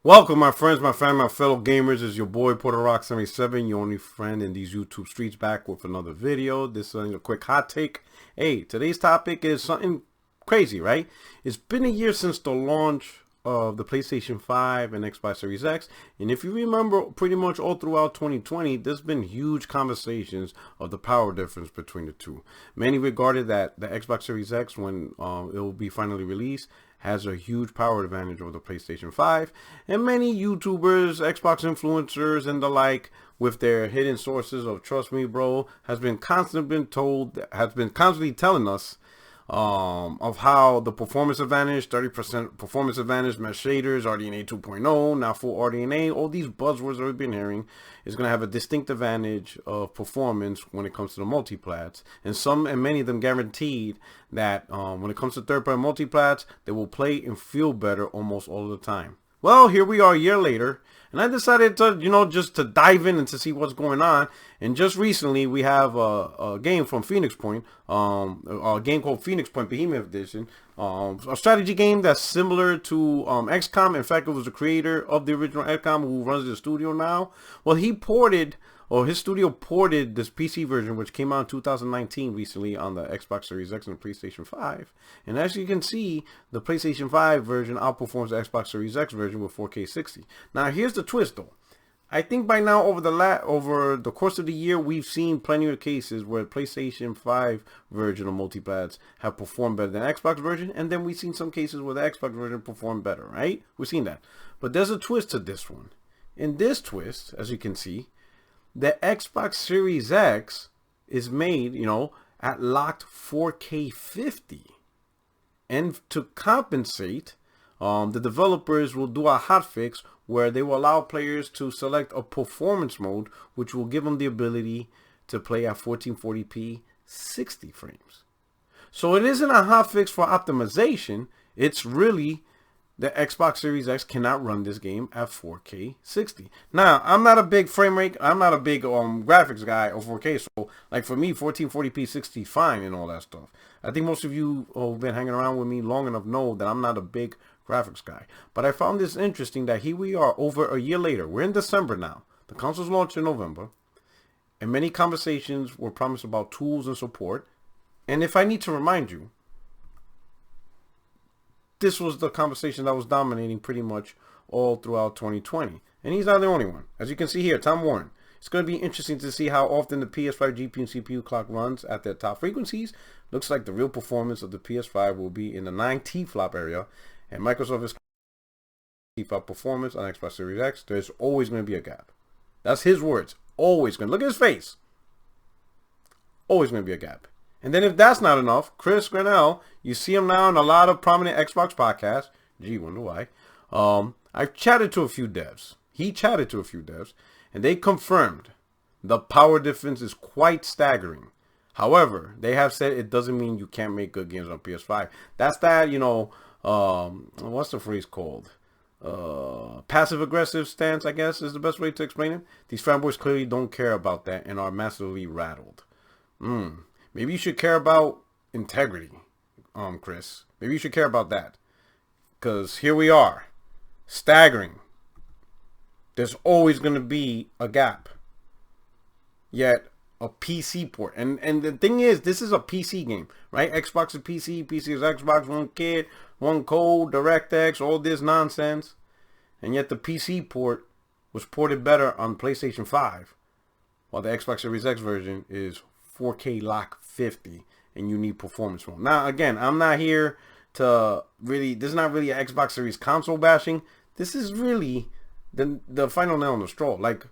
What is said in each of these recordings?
Welcome, my friends, my family, my fellow gamers. It's your boy Porter Rock 77, your only friend in these YouTube streets, back with another video. This is a quick hot take. Hey, today's topic is something crazy, right? It's been a year since the launch of the PlayStation 5 and Xbox Series X, and if you remember, pretty much all throughout 2020, there's been huge conversations of the power difference between the two. Many regarded that the Xbox Series X, when it will be finally released, has a huge power advantage over the PlayStation 5, and many YouTubers, Xbox influencers, and the like, with their hidden sources of "trust me, bro," has been constantly telling us of how the performance advantage, 30% performance advantage, mesh shaders, RDNA 2.0, now full RDNA, all these buzzwords that we've been hearing, is going to have a distinct advantage of performance when it comes to the multiplats, and many of them guaranteed that when it comes to third-party multiplats, they will play and feel better almost all the time. Well, here we are a year later, and I decided to, just to dive in and to see what's going on. And just recently, we have a game from Phoenix Point, a game called Phoenix Point Behemoth Edition, a strategy game that's similar to XCOM. In fact, it was the creator of the original XCOM who runs the studio now. Well, his studio ported this PC version, which came out in 2019 recently on the Xbox Series X and the PlayStation 5. And as you can see, the PlayStation 5 version outperforms the Xbox Series X version with 4K 60. Now, here's the twist, though. I think by now, over the course of the year, we've seen plenty of cases where PlayStation 5 version of multiplats have performed better than Xbox version, and then we've seen some cases where the Xbox version performed better, right? We've seen that. But there's a twist to this one. In this twist, as you can see, the Xbox Series X is made, at locked 4K 50. And to compensate, the developers will do a hotfix where they will allow players to select a performance mode, which will give them the ability to play at 1440p 60 frames. So it isn't a hotfix for optimization. It's really the Xbox Series X cannot run this game at 4K 60. Now, I'm not a big frame rate, I'm not a big graphics guy of 4K, so like for me, 1440p 60 is fine and all that stuff. I think most of you who've been hanging around with me long enough know that I'm not a big graphics guy. But I found this interesting that here we are over a year later. We're in December now. The console's launched in November, and many conversations were promised about tools and support. And if I need to remind you, this was the conversation that was dominating pretty much all throughout 2020. And he's not the only one. As you can see here, Tom Warren. It's going to be interesting to see how often the PS5 GPU and CPU clock runs at their top frequencies. Looks like the real performance of the PS5 will be in the 9 T-flop area. And Microsoft is T-flop performance on Xbox Series X. There's always going to be a gap. That's his words. Always going to. Look at his face. Always going to be a gap. And then if that's not enough, Chris Grenell, you see him now in a lot of prominent Xbox podcasts. Gee, wonder why. I've chatted to a few devs. He chatted to a few devs, and they confirmed the power difference is quite staggering. However, they have said it doesn't mean you can't make good games on PS5. That's that, what's the phrase called? Passive-aggressive stance, I guess, is the best way to explain it. These fanboys clearly don't care about that and are massively rattled. Maybe you should care about integrity, Chris. Maybe you should care about that. Because here we are. Staggering. There's always going to be a gap. Yet, a PC port. And the thing is, this is a PC game, right? Xbox is PC. PC is Xbox. One kid, one code, DirectX, all this nonsense. And yet, the PC port was ported better on PlayStation 5. While the Xbox Series X version is 4K lock 50 and you need performance mode. Now again, I'm not here to really, this is not really an Xbox Series console bashing. This is really the final nail in the straw. Like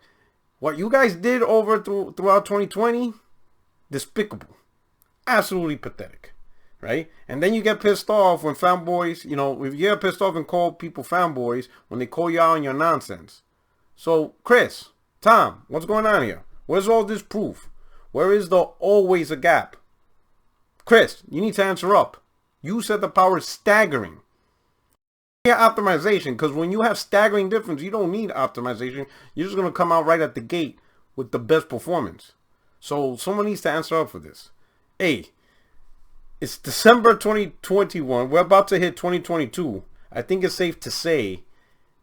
what you guys did throughout 2020, despicable, absolutely pathetic, right? And then you get pissed off when fanboys, if you get pissed off and call people fanboys when they call you out on your nonsense. So Chris, Tom, what's going on here? Where's all this proof? Where is the always a gap? Chris, you need to answer up. You said the power is staggering. Yeah, optimization, because when you have staggering difference, you don't need optimization. You're just going to come out right at the gate with the best performance. So someone needs to answer up for this. Hey, it's December 2021. We're about to hit 2022. I think it's safe to say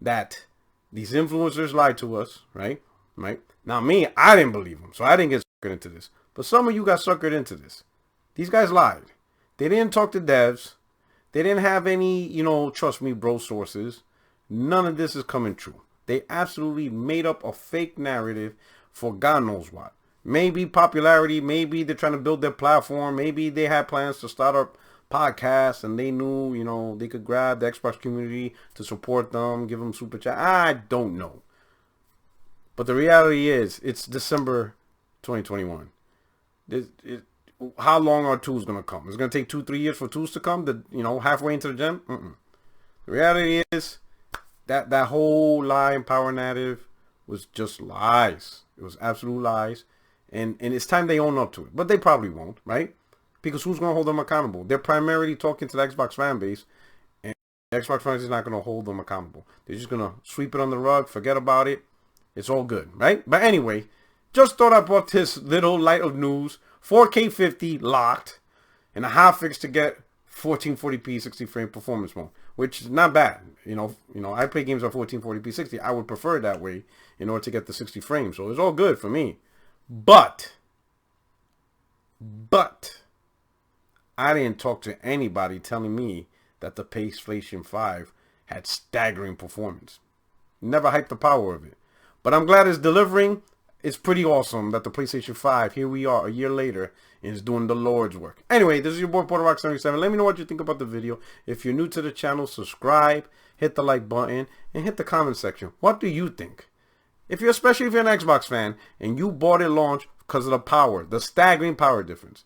that These influencers lied to us, right? Right? Now me, I didn't believe them, so I didn't get suckered into this. But some of you got suckered into this. These guys lied. They didn't talk to devs. They didn't have any, trust me, bro sources. None of this is coming true. They absolutely made up a fake narrative for God knows what. Maybe popularity, maybe they're trying to build their platform, maybe they had plans to start up podcasts and they knew, they could grab the Xbox community to support them, give them super chat. I don't know. But the reality is, it's December 2021. How long are tools going to come? It's going to take 2-3 years for tools to come, halfway into the gym? The reality is, that whole lie and power narrative was just lies. It was absolute lies. And it's time they own up to it. But they probably won't, right? Because who's going to hold them accountable? They're primarily talking to the Xbox fan base. And the Xbox fan base is not going to hold them accountable. They're just going to sweep it on the rug, forget about it. It's all good, right? But anyway, just thought I brought this little light of news. 4K 50 locked. And a hot fix to get 1440p 60 frame performance mode. Which is not bad. I play games on 1440p 60. I would prefer it that way in order to get the 60 frames. So it's all good for me. But I didn't talk to anybody telling me that the PlayStation 5 had staggering performance. Never hyped the power of it. But I'm glad it's delivering. It's pretty awesome that the PlayStation 5, here we are a year later, is doing the Lord's work. Anyway, this is your boy PorterRock77. Let me know what you think about the video. If you're new to the channel, subscribe, hit the like button, and hit the comment section. What do you think? Especially if you're an Xbox fan, and you bought it launch because of the power, the staggering power difference.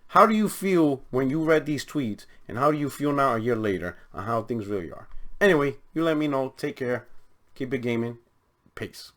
How do you feel when you read these tweets, and how do you feel now a year later on how things really are? Anyway, you let me know. Take care. Keep it gaming. Peace.